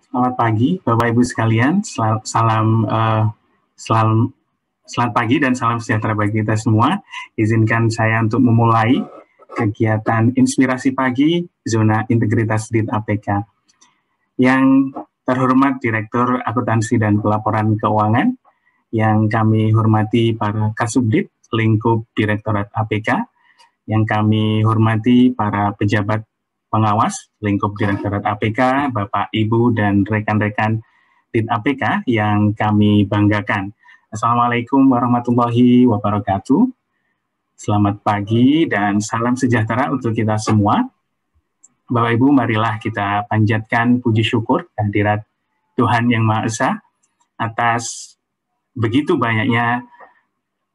Selamat pagi, Bapak Ibu sekalian. Selamat pagi dan salam sejahtera bagi kita semua. Izinkan saya untuk memulai kegiatan Inspirasi Pagi Zona Integritas DIT APK. Yang terhormat Direktur Akuntansi dan Pelaporan Keuangan, yang kami hormati para Kasubdit lingkup Direktorat APK, yang kami hormati para pejabat pengawas lingkup Direktorat APK, Bapak, Ibu, dan rekan-rekan DIT APK yang kami banggakan. Assalamualaikum warahmatullahi wabarakatuh. Selamat pagi dan salam sejahtera untuk kita semua. Bapak Ibu, marilah kita panjatkan puji syukur kehadirat Tuhan Yang Maha Esa atas begitu banyaknya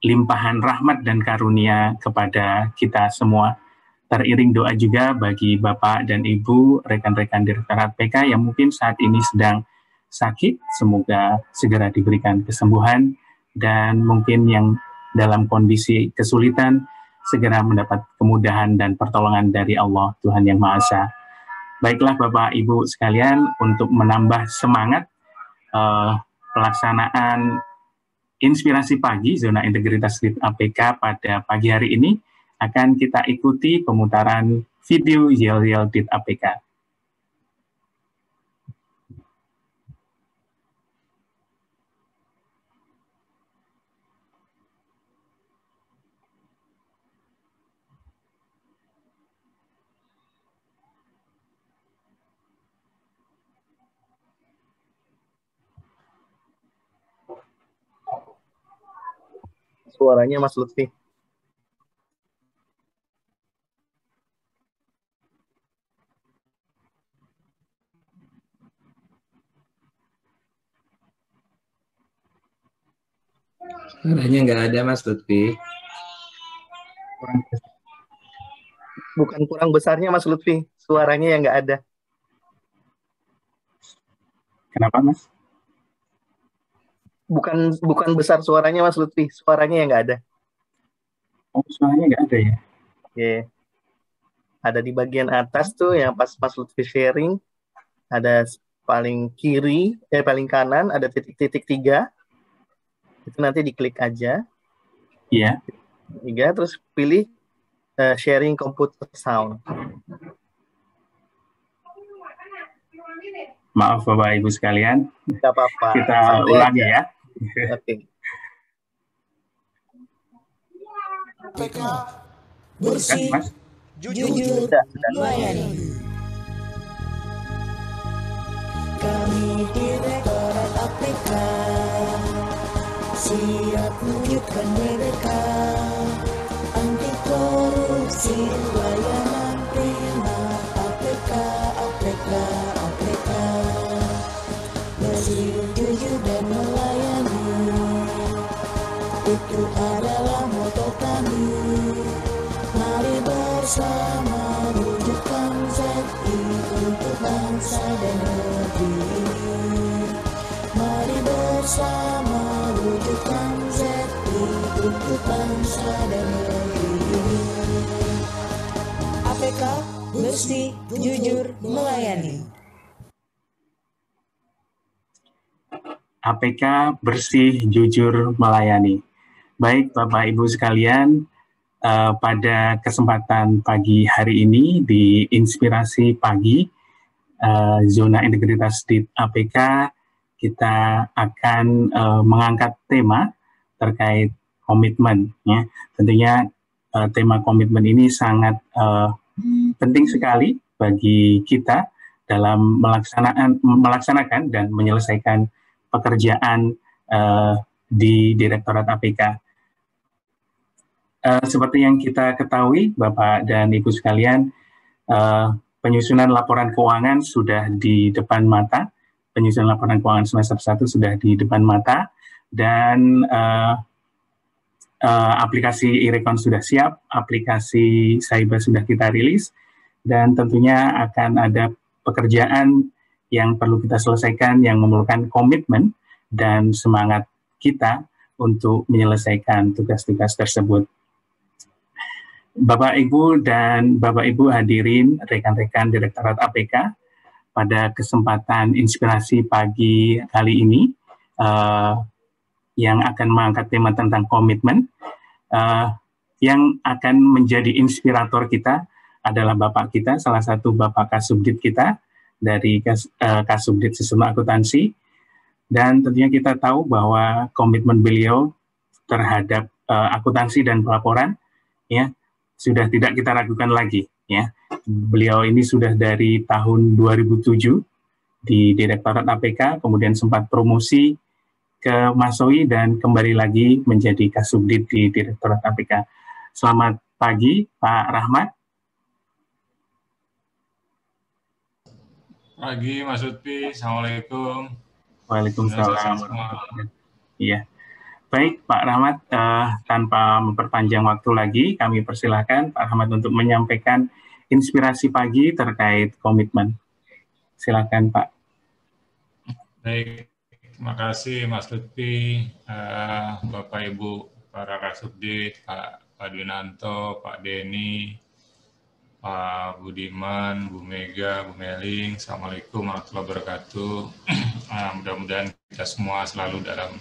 limpahan rahmat dan karunia kepada kita semua. Teriring doa juga bagi Bapak dan Ibu, rekan-rekan Direktorat APK yang mungkin saat ini sedang sakit, semoga segera diberikan kesembuhan, dan mungkin yang dalam kondisi kesulitan, segera mendapat kemudahan dan pertolongan dari Allah, Tuhan Yang Maha Esa. Baiklah Bapak Ibu sekalian, untuk menambah semangat pelaksanaan Inspirasi Pagi Zona Integritas DIT APK pada pagi hari ini, akan kita ikuti pemutaran video Yel-Yel DIT APK. Suaranya Mas Lutfi. Suaranya nggak ada, Mas Lutfi. Bukan kurang besarnya Mas Lutfi, suaranya yang nggak ada. Kenapa, Mas? Bukan besar suaranya Mas Lutfi, suaranya yang nggak ada. Oh, suaranya nggak ada ya? Oke. Ada di bagian atas tuh yang pas Mas Lutfi sharing, ada paling paling kanan ada titik-titik 3. Itu nanti diklik aja. Iya. 3, terus pilih sharing computer sound. Maaf Bapak Ibu sekalian. Nggak apa-apa. Kita ulangi ya. Oke. APK bersih, Mas? jujur, melayani. Kami Direktorat APK siap wujudkan mereka, anti korupsi layanan prima. APK, APK, APK bersih, jujur dan melayani. Itu adalah moto kami. Mari bersama wujudkan ZI untuk bangsa dan negeri. Mari bersama wujudkan ZI untuk bangsa dan negeri. APK bersih, jujur, melayani. APK bersih, jujur, melayani. Baik Bapak Ibu sekalian, pada kesempatan pagi hari ini di Inspirasi Pagi Zona Integritas DIT APK, kita akan mengangkat tema terkait komitmen. Ya. Tentunya tema komitmen ini sangat penting sekali bagi kita dalam melaksanakan dan menyelesaikan pekerjaan di Direktorat APK. Seperti yang kita ketahui, Bapak dan Ibu sekalian, penyusunan laporan keuangan sudah di depan mata. Penyusunan laporan keuangan semester 1 sudah di depan mata, dan aplikasi e-Recon sudah siap, aplikasi Cyber sudah kita rilis, dan tentunya akan ada pekerjaan yang perlu kita selesaikan yang memerlukan komitmen dan semangat kita untuk menyelesaikan tugas-tugas tersebut. Bapak Ibu dan Bapak Ibu hadirin rekan-rekan Direktorat APK, pada kesempatan inspirasi pagi kali ini yang akan mengangkat tema tentang komitmen. Yang akan menjadi inspirator kita adalah Bapak kita, salah satu Bapak Kasubdit kita dari Kasubdit Sistem Akuntansi. Dan tentunya kita tahu bahwa komitmen beliau terhadap akuntansi dan pelaporan ya sudah tidak kita ragukan lagi ya. Beliau ini sudah dari tahun 2007 di Direktorat APK, kemudian sempat promosi ke Masoi dan kembali lagi menjadi Kasubdit di Direktorat APK. Selamat pagi, Pak Rahmat. Pagi, Mas Lutfi. Assalamualaikum. Waalaikumsalam. Iya. Baik, Pak Rahmat, tanpa memperpanjang waktu lagi, kami persilahkan Pak Rahmat untuk menyampaikan inspirasi pagi terkait komitmen. Silakan, Pak. Baik, terima kasih Mas Lutfi, Bapak Ibu para Kasubdit, Pak Dwinanto, Pak Denny, Pak Budiman, Bu Mega, Bu Meling. Assalamualaikum warahmatullahi wabarakatuh. Mudah-mudahan kita semua selalu dalam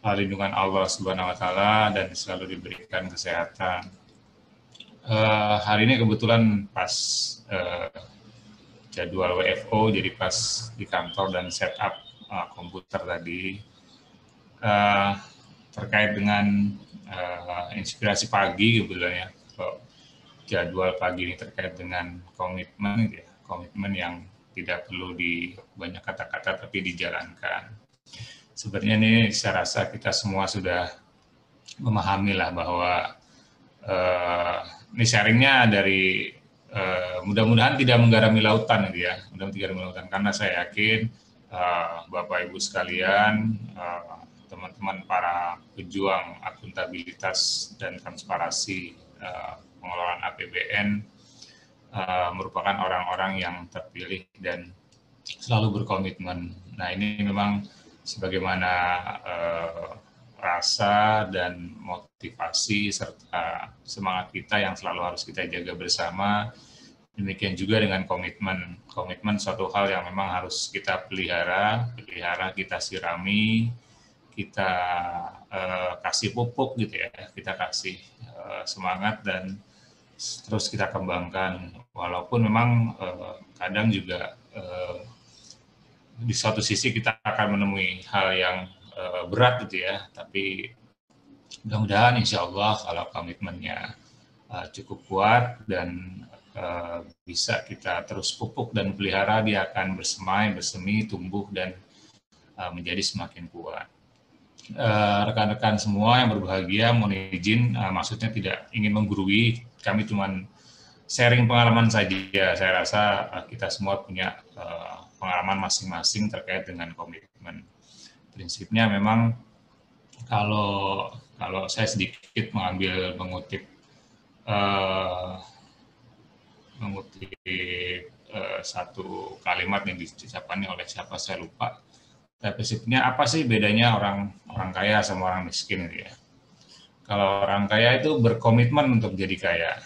lindungan Allah Subhanahu wa Ta'ala dan selalu diberikan kesehatan. Hari ini kebetulan pas jadwal WFO, jadi pas di kantor dan setup komputer tadi terkait dengan inspirasi pagi kebetulan ya. Jadwal pagi ini terkait dengan komitmen, ya, komitmen yang tidak perlu di banyak kata-kata tapi dijalankan. Sebenarnya ini saya rasa kita semua sudah memahami lah bahwa ini sharingnya dari mudah-mudahan tidak menggarami lautan gitu ya, mudah-mudahan tidak menggarami lautan karena saya yakin Bapak Ibu sekalian, teman-teman para pejuang akuntabilitas dan transparansi pengelolaan APBN merupakan orang-orang yang terpilih dan selalu berkomitmen. Nah ini memang sebagaimana rasa dan motivasi serta semangat kita yang selalu harus kita jaga bersama. Demikian juga dengan komitmen. Komitmen suatu hal yang memang harus kita pelihara, kita sirami, kita kasih pupuk gitu ya, kita kasih semangat dan terus kita kembangkan. Walaupun memang kadang juga di suatu sisi kita akan menemui hal yang berat gitu ya, tapi mudah-mudahan insya Allah kalau komitmennya cukup kuat dan bisa kita terus pupuk dan pelihara, dia akan bersemai, bersemi, tumbuh dan menjadi semakin kuat. Rekan-rekan semua yang berbahagia, mohon izin, maksudnya tidak ingin menggurui, kami cuma sharing pengalaman saja. Saya rasa kita semua punya pengalaman masing-masing terkait dengan komitmen. Prinsipnya memang kalau saya sedikit mengutip satu kalimat yang diucapkan oleh siapa saya lupa. Tapi prinsipnya apa sih bedanya orang kaya sama orang miskin gitu ya? Kalau orang kaya itu berkomitmen untuk jadi kaya.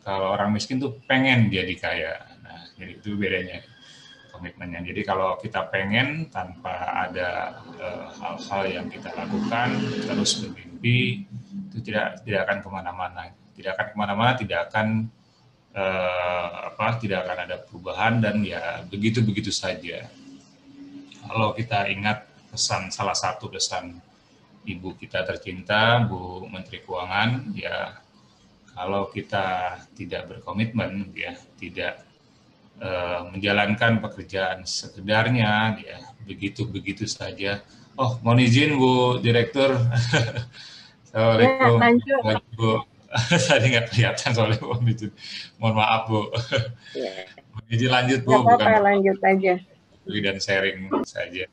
Kalau orang miskin tuh pengen jadi kaya. Nah, jadi itu bedanya komitmennya. Jadi kalau kita pengen tanpa ada hal-hal yang kita lakukan, terus bermimpi, itu tidak akan kemana-mana. Tidak akan ada perubahan dan ya begitu-begitu saja. Kalau kita ingat salah satu pesan Ibu kita tercinta, Bu Menteri Keuangan, ya kalau kita tidak berkomitmen, ya tidak menjalankan pekerjaan sekedarnya, ya begitu-begitu saja. Oh, mohon izin Bu Direktur. Assalamualaikum. Ya, lanjut. Bu. Tadi nggak kelihatan soalnya mohon izin. Mohon maaf Bu. Ya. Mohon izin lanjut Bu. Nggak apa-apa, lanjut aja. Dan sharing saja.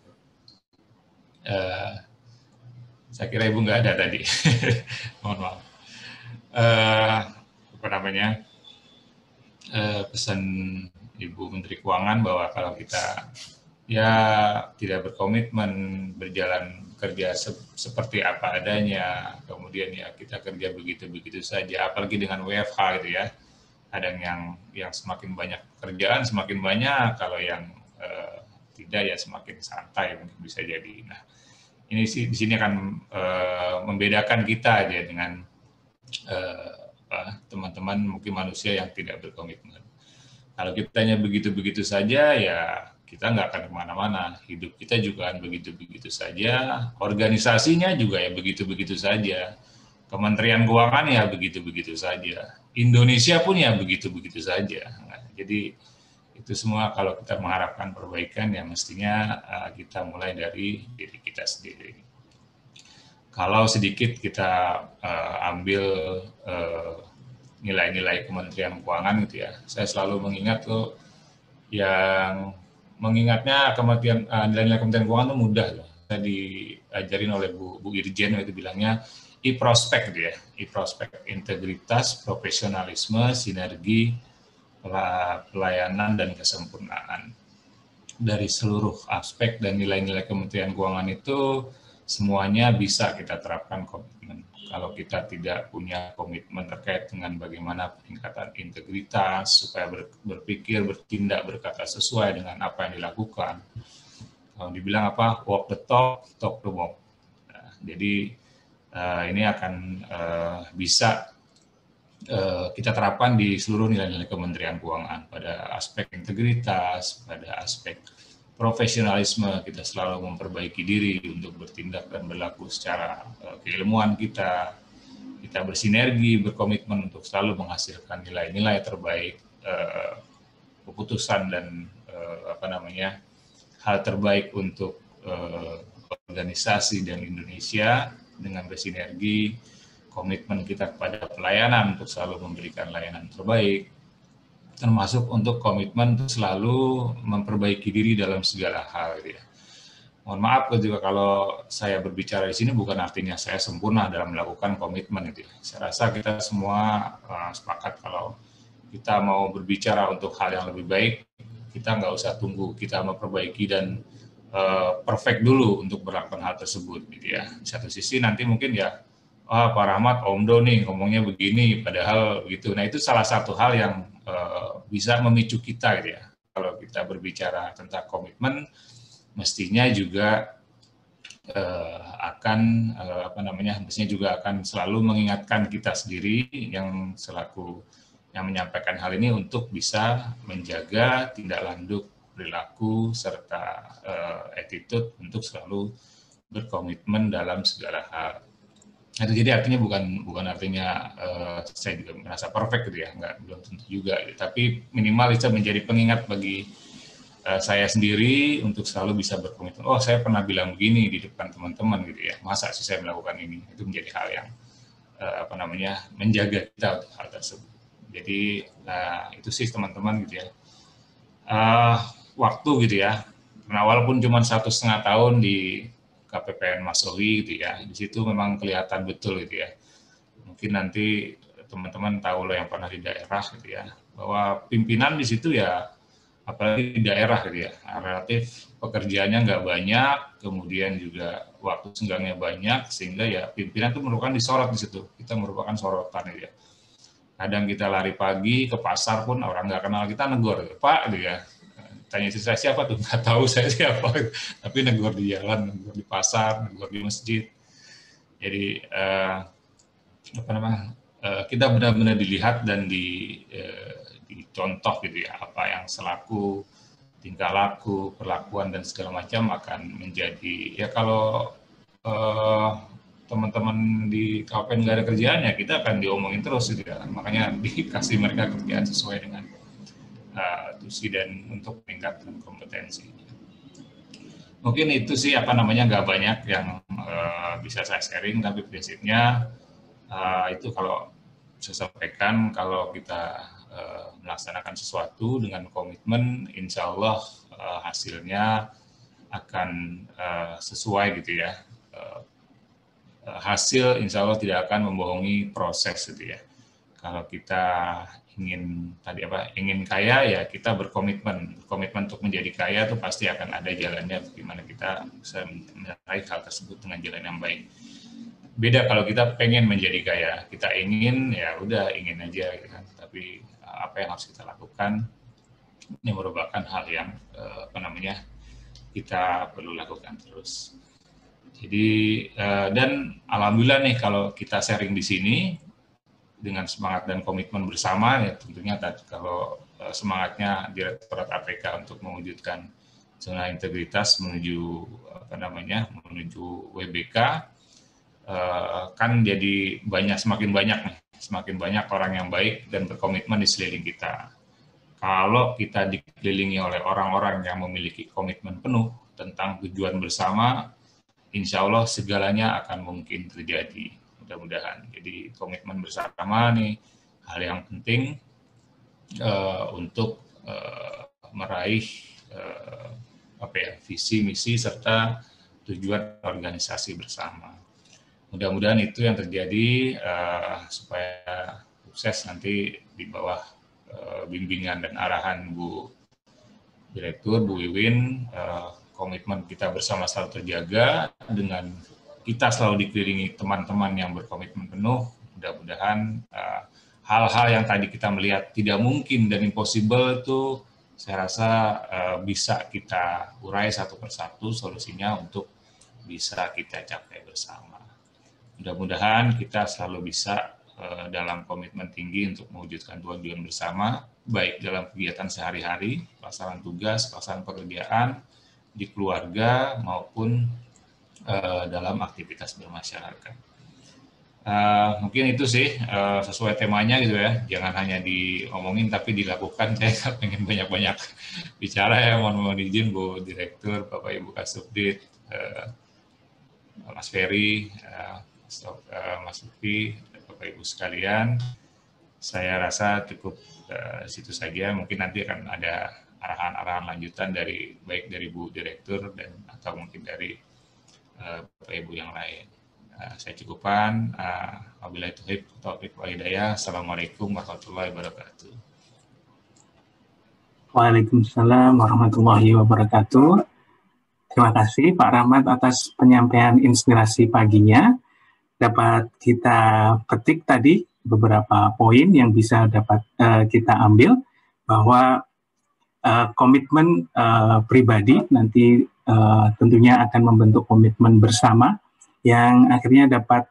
Saya kira Ibu nggak ada tadi. Mohon maaf. Pesan Ibu Menteri Keuangan bahwa kalau kita ya tidak berkomitmen, berjalan kerja seperti apa adanya, kemudian ya kita kerja begitu-begitu saja, apalagi dengan WFH gitu ya. kadang yang semakin banyak pekerjaan semakin banyak, kalau yang tidak ya semakin santai mungkin bisa jadi. Nah, ini sih di sini akan membedakan kita aja dengan teman-teman mungkin manusia yang tidak berkomitmen. Kalau kitanya begitu-begitu saja, ya kita nggak akan kemana-mana. Hidup kita juga akan begitu-begitu saja. Organisasinya juga ya begitu-begitu saja. Kementerian Keuangan ya begitu-begitu saja. Indonesia pun ya begitu-begitu saja. Nah, jadi itu semua kalau kita mengharapkan perbaikan ya mestinya kita mulai dari diri kita sendiri. Kalau sedikit kita ambil nilai-nilai Kementerian Keuangan gitu ya, saya selalu mengingat tuh yang mengingatnya nilai-nilai Kementerian Keuangan itu mudah loh. Saya diajarin oleh Bu Irjen itu bilangnya I-prospek gitu ya, I-prospek, integritas, profesionalisme, sinergi, pelayanan dan kesempurnaan. Dari seluruh aspek dan nilai-nilai Kementerian Keuangan itu semuanya bisa kita terapkan komitmen. Kalau kita tidak punya komitmen terkait dengan bagaimana peningkatan integritas, supaya berpikir, bertindak, berkata sesuai dengan apa yang dilakukan. Kalau dibilang apa, walk the talk, talk the walk. Nah, jadi ini akan bisa kita terapkan di seluruh nilai-nilai Kementerian Keuangan. Pada aspek integritas, pada aspek profesionalisme, kita selalu memperbaiki diri untuk bertindak dan berlaku secara keilmuan kita bersinergi, berkomitmen untuk selalu menghasilkan nilai-nilai terbaik, keputusan dan hal terbaik untuk organisasi dan Indonesia dengan bersinergi, komitmen kita kepada pelayanan untuk selalu memberikan layanan terbaik, termasuk untuk komitmen untuk selalu memperbaiki diri dalam segala hal. Gitu ya. Mohon maaf juga kalau saya berbicara di sini bukan artinya saya sempurna dalam melakukan komitmen. Gitu ya. Saya rasa kita semua sepakat kalau kita mau berbicara untuk hal yang lebih baik, kita nggak usah tunggu kita memperbaiki dan perfect dulu untuk melakukan hal tersebut. Gitu ya. Di satu sisi nanti mungkin ya, Pak Rahmat, Om Do nih ngomongnya begini, padahal begitu. Nah itu salah satu hal yang bisa memicu kita gitu ya. Kalau kita berbicara tentang komitmen, mestinya juga mestinya juga akan selalu mengingatkan kita sendiri yang selaku yang menyampaikan hal ini untuk bisa menjaga tindak lanjut perilaku serta attitude untuk selalu berkomitmen dalam segala hal. Itu jadi artinya bukan artinya saya juga merasa perfect gitu ya, belum tentu juga. Gitu. Tapi minimal itu menjadi pengingat bagi saya sendiri untuk selalu bisa berkomitmen. Oh, saya pernah bilang begini di depan teman-teman gitu ya. Masa sih saya melakukan ini? Itu menjadi hal yang menjaga kita untuk hal tersebut. Jadi itu sih teman-teman gitu ya. Waktu gitu ya. Karena walaupun cuma 1,5 tahun di KPPN Masowi gitu ya, di situ memang kelihatan betul gitu ya. Mungkin nanti teman-teman tahu loh yang pernah di daerah gitu ya, bahwa pimpinan di situ ya, apalagi di daerah gitu ya, relatif pekerjaannya nggak banyak, kemudian juga waktu senggangnya banyak, sehingga ya pimpinan itu merupakan disorot di situ. Kita merupakan sorotan gitu ya. Kadang kita lari pagi ke pasar pun orang nggak kenal kita negor, Pak gitu ya. Tanya istri saya siapa tuh, nggak tahu saya siapa, tapi negor di jalan, negor di pasar, negor di masjid. Jadi kita benar-benar dilihat dan dicontoh gitu ya, apa yang selaku tingkah laku, perlakuan dan segala macam akan menjadi ya kalau teman-teman di KPN nggak ada kerjaan ya kita akan diomongin terus gitu ya, makanya dikasih mereka kerjaan sesuai dengan tusi dan untuk meningkatkan kompetensi. Mungkin itu sih nggak banyak yang bisa saya sharing, tapi prinsipnya itu kalau saya sampaikan, kalau kita melaksanakan sesuatu dengan komitmen, insya Allah hasilnya akan sesuai gitu ya. Hasil insya Allah tidak akan membohongi proses gitu ya. Kalau kita ingin kaya ya kita berkomitmen untuk menjadi kaya itu pasti akan ada jalannya bagaimana kita bisa meraih hal tersebut dengan jalan yang baik. Beda kalau kita pengen menjadi kaya, kita ingin ya udah ingin aja gitu kan, tapi apa yang harus kita lakukan. Ini merupakan hal yang kita perlu lakukan terus. Jadi dan alhamdulillah nih kalau kita sharing di sini dengan semangat dan komitmen bersama, ya tentunya kalau semangatnya Direktorat APK untuk mewujudkan zona integritas menuju menuju WBK, kan jadi semakin banyak orang yang baik dan berkomitmen di sekeliling kita. Kalau kita dikelilingi oleh orang-orang yang memiliki komitmen penuh tentang tujuan bersama, insya Allah segalanya akan mungkin terjadi. Mudah-mudahan. Jadi komitmen bersama nih hal yang penting untuk meraih visi, misi serta tujuan organisasi bersama. Mudah-mudahan itu yang terjadi supaya sukses nanti di bawah bimbingan dan arahan Bu Direktur, Bu Wiwin, komitmen kita bersama selalu terjaga dengan kita selalu dikelilingi teman-teman yang berkomitmen penuh. Mudah-mudahan hal-hal yang tadi kita melihat tidak mungkin dan impossible itu saya rasa bisa kita urai satu persatu solusinya untuk bisa kita capai bersama. Mudah-mudahan kita selalu bisa dalam komitmen tinggi untuk mewujudkan tujuan bersama, baik dalam kegiatan sehari-hari, pelaksanaan tugas, pelaksanaan pekerjaan, di keluarga, maupun dalam aktivitas bermasyarakat. Mungkin itu sih sesuai temanya gitu ya, jangan hanya diomongin tapi dilakukan. Saya pengen banyak-banyak bicara ya, mohon izin Bu Direktur, Bapak Ibu Kasubdit, Mas Ferry, Mas Lutfi, Bapak Ibu sekalian, saya rasa cukup situ saja. Mungkin nanti akan ada arahan-arahan lanjutan baik dari Bu Direktur dan atau mungkin dari Bapak Ibu yang lain. Saya cukupkan. Wabillahi taufiq wal hidayah. Assalamualaikum warahmatullahi wabarakatuh. Waalaikumsalam warahmatullahi wabarakatuh. Terima kasih Pak Rahmat atas penyampaian inspirasi paginya. Dapat kita petik tadi beberapa poin yang bisa dapat kita ambil, bahwa komitmen pribadi nanti tentunya akan membentuk komitmen bersama yang akhirnya dapat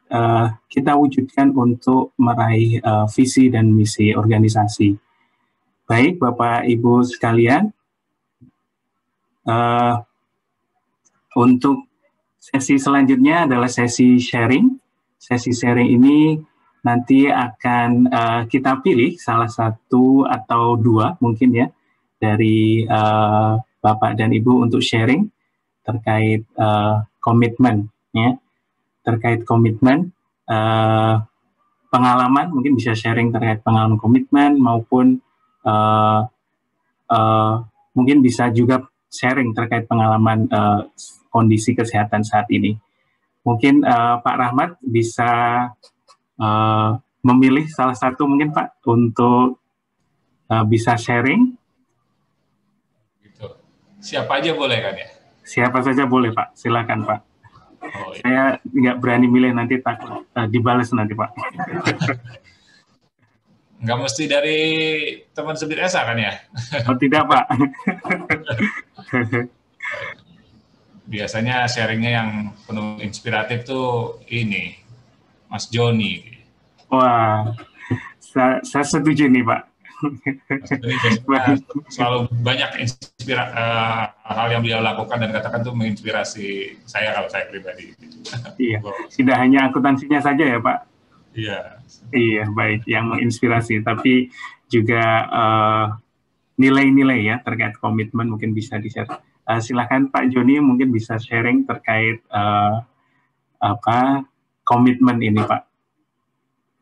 kita wujudkan untuk meraih visi dan misi organisasi. Baik Bapak Ibu sekalian, untuk sesi selanjutnya adalah sesi sharing. Sesi sharing ini nanti akan kita pilih salah satu atau dua mungkin ya dari Bapak dan Ibu untuk sharing terkait komitmen ya, terkait komitmen pengalaman, mungkin bisa sharing terkait pengalaman komitmen maupun mungkin bisa juga sharing terkait pengalaman kondisi kesehatan saat ini. Mungkin Pak Rahmat bisa memilih salah satu mungkin Pak untuk bisa sharing. Gitu. Siapa aja boleh kan ya? Siapa saja boleh Pak, silakan Pak. Oh, iya. Saya nggak berani milih, nanti takut dibalas nanti Pak. Nggak mesti dari teman sebit ESA kan ya? Oh tidak Pak. Biasanya sharingnya yang penuh inspiratif tuh ini, Mas Joni. Wah, saya setuju nih Pak. Selalu banyak hal yang beliau lakukan dan katakan tuh menginspirasi saya kalau saya pribadi. Iya, tidak hanya akuntansinya saja ya Pak. Iya. Iya, baik, yang menginspirasi, tapi juga nilai-nilai ya terkait komitmen mungkin bisa di-share. Silakan Pak Joni mungkin bisa sharing terkait komitmen ini Pak.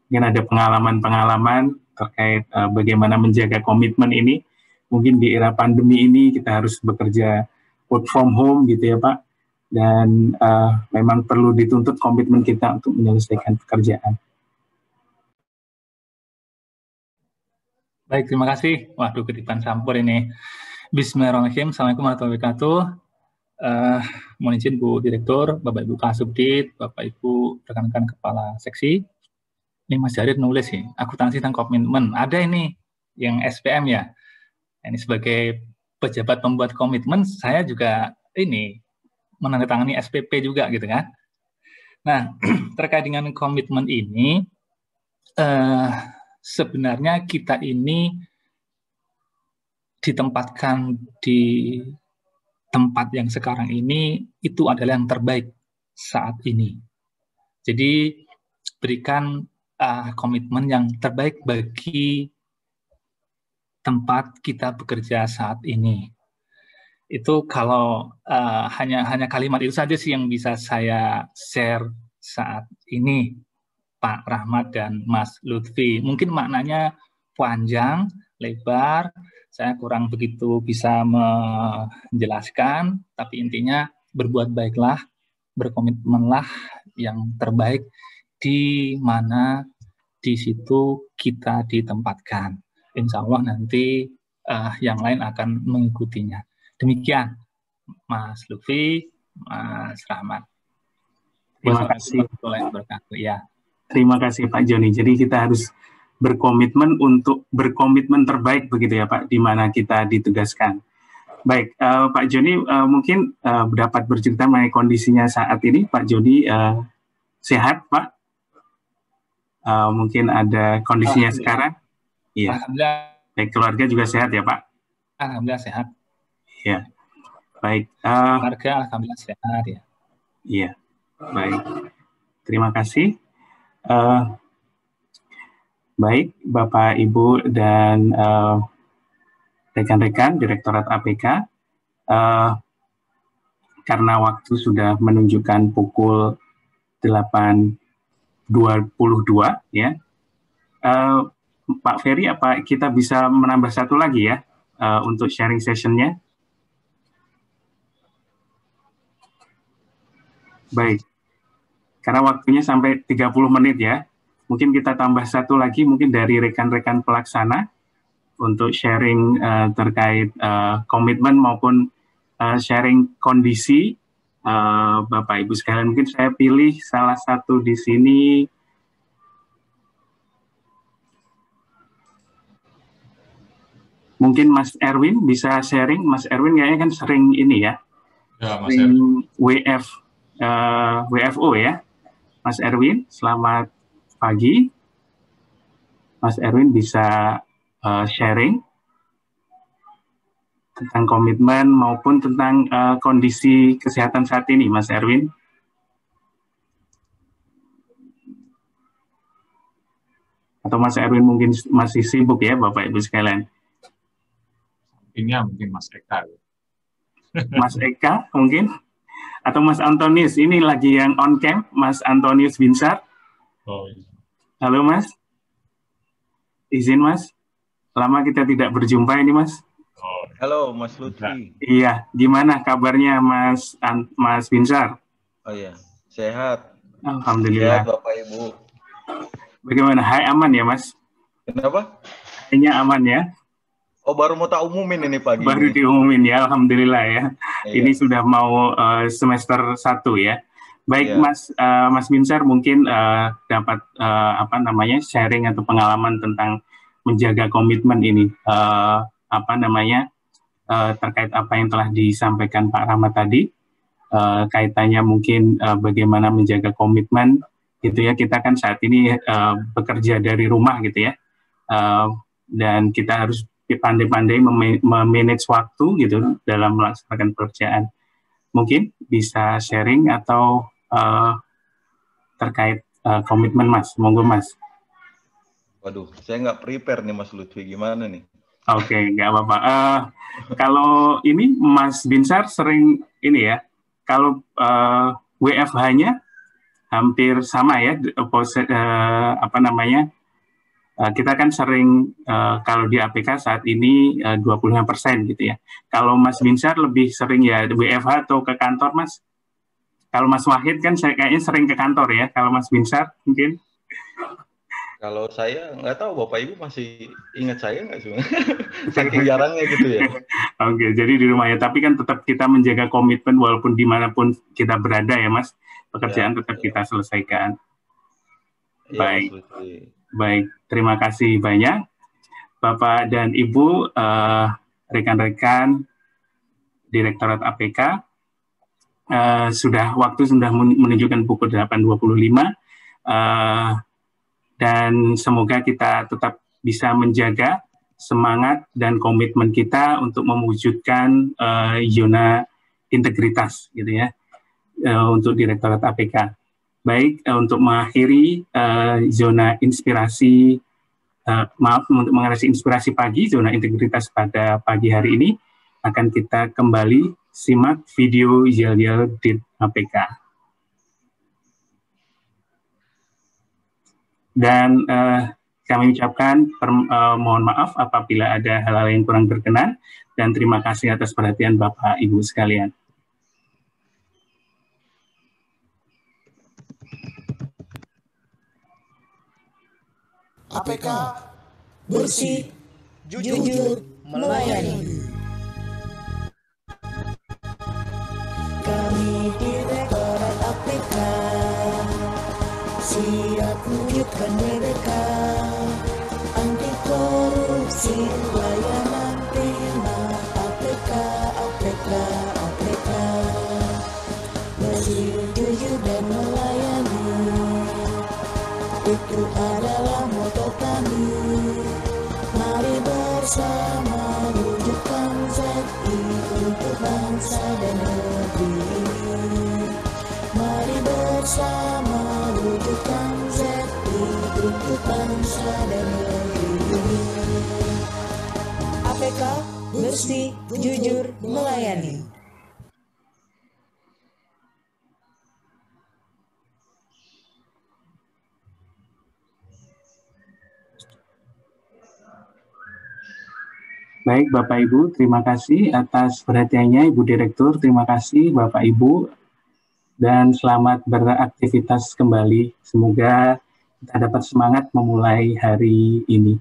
Mungkin ada pengalaman-pengalaman terkait bagaimana menjaga komitmen ini. Mungkin di era pandemi ini kita harus bekerja work from home gitu ya Pak. Dan memang perlu dituntut komitmen kita untuk menyelesaikan pekerjaan. Baik, terima kasih. Waduh, ketipan campur ini. Bismillahirrahmanirrahim. Assalamualaikum warahmatullahi wabarakatuh. Mohon izin Bu Direktur, Bapak Ibu Kasubdit, Bapak Ibu rekan-rekan kepala seksi. Ini Mas Jarid nulis sih, akuntansi tentang komitmen. Ada ini yang SPM ya. Ini sebagai pejabat pembuat komitmen, saya juga ini menandatangani SPP juga gitu kan. Nah, terkait dengan komitmen ini, sebenarnya kita ini ditempatkan di tempat yang sekarang ini itu adalah yang terbaik saat ini. Jadi berikan komitmen yang terbaik bagi tempat kita bekerja saat ini. Itu kalau hanya kalimat itu saja sih yang bisa saya share saat ini, Pak Rahmat dan Mas Lutfi. Mungkin maknanya panjang, lebar, saya kurang begitu bisa menjelaskan, tapi intinya berbuat baiklah, berkomitmenlah yang terbaik di mana di situ kita ditempatkan. Insya Allah nanti yang lain akan mengikutinya. Demikian, Mas Lutfi, Mas Rahmat. Terima kasih. Ya. Terima kasih Pak Joni. Jadi kita harus berkomitmen untuk berkomitmen terbaik begitu ya Pak, di mana kita ditugaskan. Baik, Pak Joni mungkin dapat bercerita mengenai kondisinya saat ini. Pak Joni sehat Pak? Mungkin ada kondisinya sekarang? Iya. Alhamdulillah. Baik, keluarga juga sehat ya Pak? Alhamdulillah sehat. Iya. Baik. Keluarga alhamdulillah sehat ya. Iya. Baik. Terima kasih. Baik, Bapak, Ibu, dan rekan-rekan Direktorat APK, karena waktu sudah menunjukkan pukul 8.22, ya, Pak Ferry, apa kita bisa menambah satu lagi ya untuk sharing session-nya? Baik, karena waktunya sampai 30 menit ya. Mungkin kita tambah satu lagi mungkin dari rekan-rekan pelaksana untuk sharing terkait komitmen maupun sharing kondisi Bapak Ibu sekalian. Mungkin saya pilih salah satu di sini. Mungkin Mas Erwin bisa sharing. Mas Erwin kayaknya kan sering ini ya, Mas sering WFO ya. Mas Erwin, selamat pagi. Mas Erwin bisa sharing tentang komitmen maupun tentang kondisi kesehatan saat ini, Mas Erwin. Atau Mas Erwin mungkin masih sibuk ya, Bapak Ibu sekalian. Ini mungkin Mas Eka. Mas Eka mungkin? Atau Mas Antonius, ini lagi yang on cam, Mas Antonius Binsar. Oh, iya. Halo Mas, izin Mas, lama kita tidak berjumpa ini Mas. Oh, halo Mas Lutfi. Iya, gimana kabarnya Mas Binsar? Oh iya, sehat. Alhamdulillah. Sehat Bapak Ibu. Bagaimana? Hai, aman ya Mas? Kenapa? Kayaknya aman ya? Oh, baru mau tak umumin ini pagi. Baru ini. diumumin ya, Alhamdulillah ya. Iya. Ini sudah mau semester 1 ya. Baik Iya. Mas Binsar mungkin dapat sharing atau pengalaman tentang menjaga komitmen ini. Terkait apa yang telah disampaikan Pak Rahmat tadi. Kaitannya mungkin bagaimana menjaga komitmen gitu ya. Kita kan saat ini bekerja dari rumah gitu ya. Dan kita harus pandai-pandai memanage waktu gitu dalam melaksanakan pekerjaan. Mungkin bisa sharing atau terkait komitmen Mas, monggo Mas. Waduh, saya nggak prepare nih Mas Lutfi, gimana nih? Oke, nggak apa-apa. Kalau ini Mas Binsar sering ini ya, kalau WFH-nya hampir sama ya, kita kan sering kalau di APK saat ini 25% gitu ya. Kalau Mas Binsar lebih sering ya WFH atau ke kantor Mas? Kalau Mas Wahid kan saya kayaknya sering ke kantor ya. Kalau Mas Binsar mungkin? Kalau saya nggak tahu Bapak Ibu masih ingat saya nggak sih? Saking jarangnya gitu ya. Oke, jadi di rumah ya. Tapi kan tetap kita menjaga komitmen walaupun dimanapun kita berada ya Mas. Pekerjaan tetap kita selesaikan. Ya, Baik. Baik, terima kasih banyak. Bapak dan Ibu, rekan-rekan Direktorat APK, waktu sudah menunjukkan pukul 8.25, dan semoga kita tetap bisa menjaga semangat dan komitmen kita untuk mewujudkan zona integritas, gitu ya, untuk Direktorat APK. Baik, untuk mengakhiri zona inspirasi, untuk mengakhiri inspirasi pagi, zona integritas pada pagi hari ini, akan kita kembali simak video yel-yel di APK. Dan kami ucapkan mohon maaf apabila ada hal-hal yang kurang berkenan, dan terima kasih atas perhatian Bapak Ibu sekalian. APK bersih, jujur, melayani. Kami Direktorat APK siap wujudkan mereka, anti korupsi, layanan prima. APK, APK, APK bersih, jujur, dan melayani. Itu adalah moto kami. Mari bersama wujudkan ZI untuk bangsa dan negeri. Mari bersama wujudkan ZI untuk bangsa dan negeri. APK bersih, jujur, melayani. Baik, Bapak Ibu, terima kasih atas perhatiannya, Ibu Direktur. Terima kasih, Bapak Ibu, dan selamat beraktivitas kembali. Semoga kita dapat semangat memulai hari ini.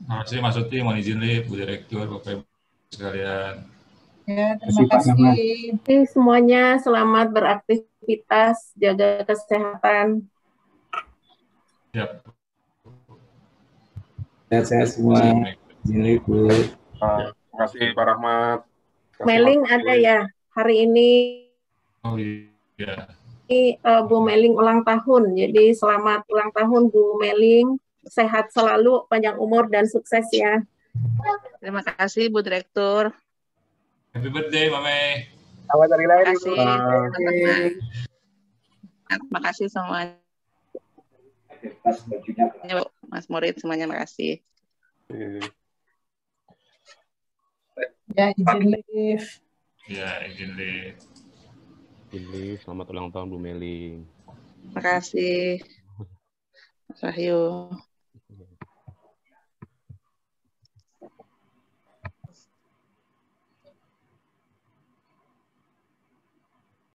Terima kasih Mas Uti, mohon izin Bu Direktur, Bapak Ibu sekalian. Ya, terima kasih semuanya. Selamat beraktivitas, jaga kesehatan. Siap. Sehat-sehat semua. Izin Bu. Terima kasih Pak Rahmat. Meling ada ya hari ini. Oh iya. Bu Meling ulang tahun. Jadi selamat ulang tahun Bu Meling. Sehat selalu, panjang umur dan sukses ya. Terima kasih Bu Direktur. Happy birthday, Mame. Selamat hari lahir. Terima kasih semuanya. Mas Murid semuanya, makasih. Ya, izin live. Ya, izin live. Selamat ulang tahun Bu Meling. Terima kasih. Mas Wahyu.